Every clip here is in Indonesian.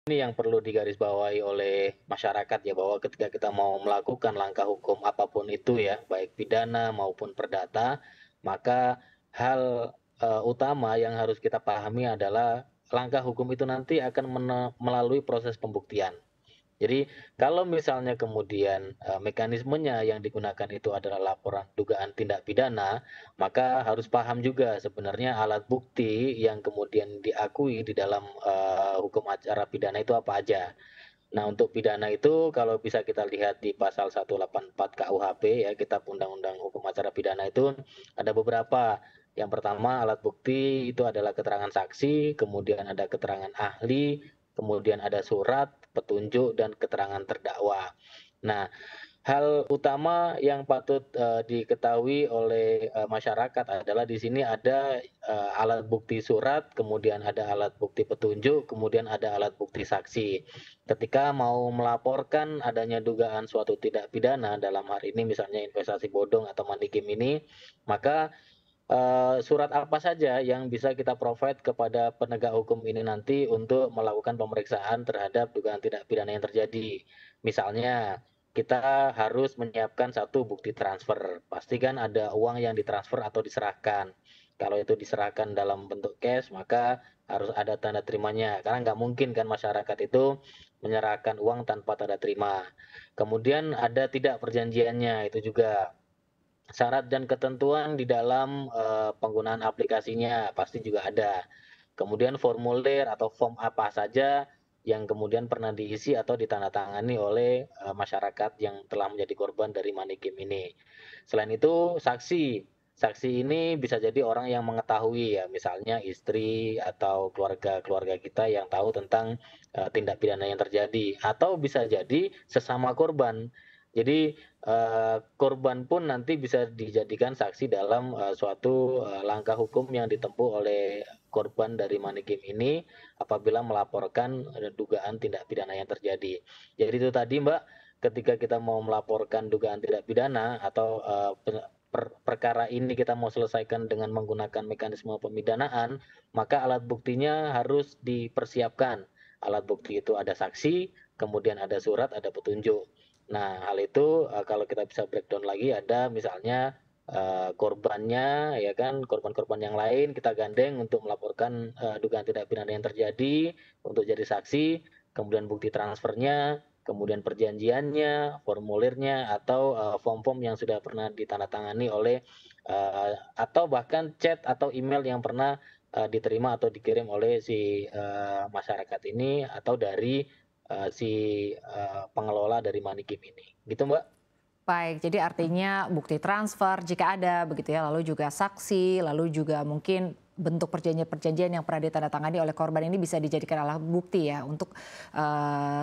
Ini yang perlu digarisbawahi oleh masyarakat ya, bahwa ketika kita mau melakukan langkah hukum apapun itu ya, baik pidana maupun perdata, maka hal, utama yang harus kita pahami adalah langkah hukum itu nanti akan melalui proses pembuktian. Jadi kalau misalnya kemudian, mekanismenya yang digunakan itu adalah laporan dugaan tindak pidana, maka harus paham juga sebenarnya alat bukti yang kemudian diakui di dalam, hukum acara pidana itu apa aja. Nah, untuk pidana itu kalau bisa kita lihat di pasal 184 KUHP ya, Kitab Undang-Undang Hukum Acara Pidana itu ada beberapa. Yang pertama alat bukti itu adalah keterangan saksi, kemudian ada keterangan ahli, kemudian ada surat, petunjuk, dan keterangan terdakwa. Nah, hal utama yang patut, diketahui oleh, masyarakat adalah di sini ada, alat bukti surat, kemudian ada alat bukti petunjuk, kemudian ada alat bukti saksi. Ketika mau melaporkan adanya dugaan suatu tindak pidana, dalam hal ini misalnya investasi bodong atau money game ini, maka surat apa saja yang bisa kita provide kepada penegak hukum ini nanti untuk melakukan pemeriksaan terhadap dugaan tindak pidana yang terjadi. Misalnya, kita harus menyiapkan satu bukti transfer. Pastikan ada uang yang ditransfer atau diserahkan. Kalau itu diserahkan dalam bentuk cash, maka harus ada tanda terimanya. Karena nggak mungkin kan masyarakat itu menyerahkan uang tanpa tanda terima. Kemudian ada tidak perjanjiannya, itu juga. Syarat dan ketentuan di dalam, penggunaan aplikasinya pasti juga ada. Kemudian formulir atau form apa saja yang kemudian pernah diisi atau ditandatangani oleh, masyarakat yang telah menjadi korban dari money game ini. Selain itu saksi. Saksi ini bisa jadi orang yang mengetahui ya, misalnya istri atau keluarga-keluarga kita yang tahu tentang, tindak pidana yang terjadi, atau bisa jadi sesama korban. Jadi, korban pun nanti bisa dijadikan saksi dalam, suatu, langkah hukum yang ditempuh oleh korban dari money game ini apabila melaporkan, dugaan tindak pidana yang terjadi. Jadi itu tadi Mbak, ketika kita mau melaporkan dugaan tindak pidana atau, perkara ini kita mau selesaikan dengan menggunakan mekanisme pemidanaan, maka alat buktinya harus dipersiapkan. Alat bukti itu ada saksi, kemudian ada surat, ada petunjuk. Nah, hal itu, kalau kita bisa breakdown lagi ada misalnya, korbannya ya kan, korban-korban yang lain kita gandeng untuk melaporkan, dugaan tindak pidana yang terjadi, untuk jadi saksi, kemudian bukti transfernya, kemudian perjanjiannya, formulirnya, atau, form-form yang sudah pernah ditandatangani oleh, atau bahkan chat atau email yang pernah, diterima atau dikirim oleh si, masyarakat ini atau dari, si, pengelola dari money game ini, gitu Mbak. Baik, jadi artinya bukti transfer jika ada begitu ya, lalu juga saksi, lalu juga mungkin bentuk perjanjian-perjanjian yang pernah ditandatangani oleh korban ini bisa dijadikan alat bukti ya untuk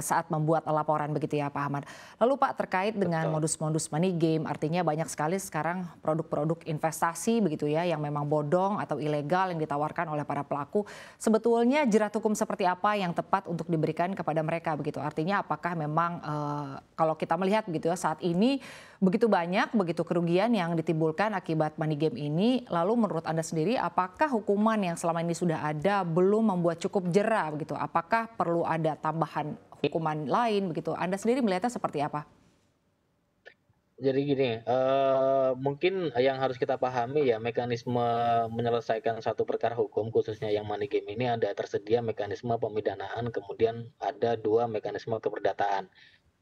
saat membuat laporan begitu ya Pak Ahmad. Lalu Pak terkait dengan Betul. modus-modus money game, artinya banyak sekali sekarang produk-produk investasi begitu ya yang memang bodong atau ilegal yang ditawarkan oleh para pelaku. Sebetulnya jerat hukum seperti apa yang tepat untuk diberikan kepada mereka begitu? Artinya apakah memang kalau kita melihat begitu ya saat ini begitu banyak, begitu kerugian yang ditimbulkan akibat money game ini. Lalu menurut Anda sendiri, apakah hukuman yang selama ini sudah ada belum membuat cukup jera begitu? Apakah perlu ada tambahan hukuman lain begitu? Anda sendiri melihatnya seperti apa? Jadi gini, mungkin yang harus kita pahami ya mekanisme menyelesaikan satu perkara hukum khususnya yang money game ini ada tersedia mekanisme pemidanaan, kemudian ada 2 mekanisme keperdataan.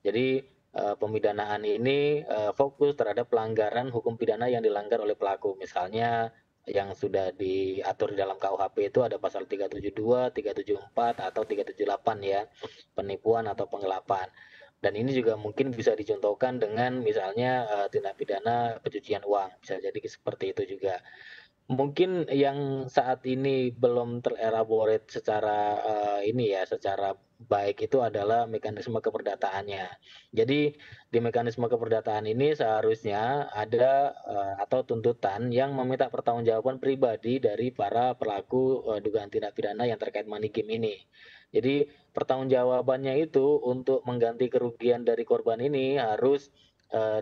Jadi, pemidanaan ini, fokus terhadap pelanggaran hukum pidana yang dilanggar oleh pelaku. Misalnya yang sudah diatur di dalam KUHP itu ada pasal 372, 374, atau 378 ya, penipuan atau penggelapan. Dan ini juga mungkin bisa dicontohkan dengan misalnya, tindak pidana pencucian uang, bisa jadi seperti itu juga. Mungkin yang saat ini belum terelaborate secara, ini ya, secara baik itu adalah mekanisme keperdataannya. Jadi di mekanisme keperdataan ini seharusnya ada, atau tuntutan yang meminta pertanggungjawaban pribadi dari para pelaku, dugaan tindak pidana yang terkait money game ini. Jadi pertanggungjawabannya itu untuk mengganti kerugian dari korban ini harus,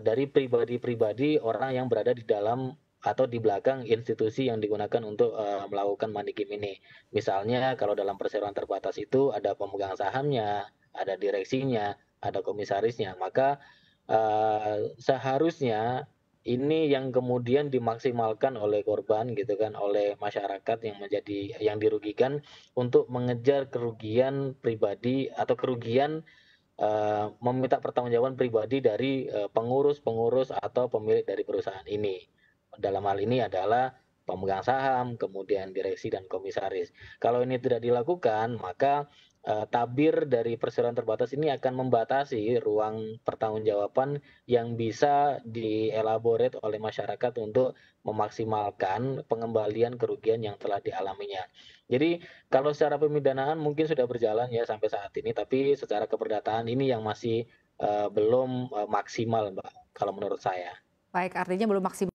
dari pribadi-pribadi orang yang berada di dalam atau di belakang institusi yang digunakan untuk melakukan money game ini. Misalnya kalau dalam perseroan terbatas itu ada pemegang sahamnya, ada direksinya, ada komisarisnya, maka seharusnya ini yang kemudian dimaksimalkan oleh korban gitu kan, oleh masyarakat yang dirugikan untuk mengejar kerugian pribadi atau kerugian meminta pertanggungjawaban pribadi dari pengurus-pengurus atau pemilik dari perusahaan ini. Dalam hal ini adalah pemegang saham, kemudian direksi dan komisaris. Kalau ini tidak dilakukan, maka tabir dari perseroan terbatas ini akan membatasi ruang pertanggungjawaban yang bisa dielaborate oleh masyarakat untuk memaksimalkan pengembalian kerugian yang telah dialaminya. Jadi kalau secara pemidanaan mungkin sudah berjalan ya sampai saat ini, tapi secara keperdataan ini yang masih belum maksimal, Mbak, kalau menurut saya. Baik, artinya belum maksimal.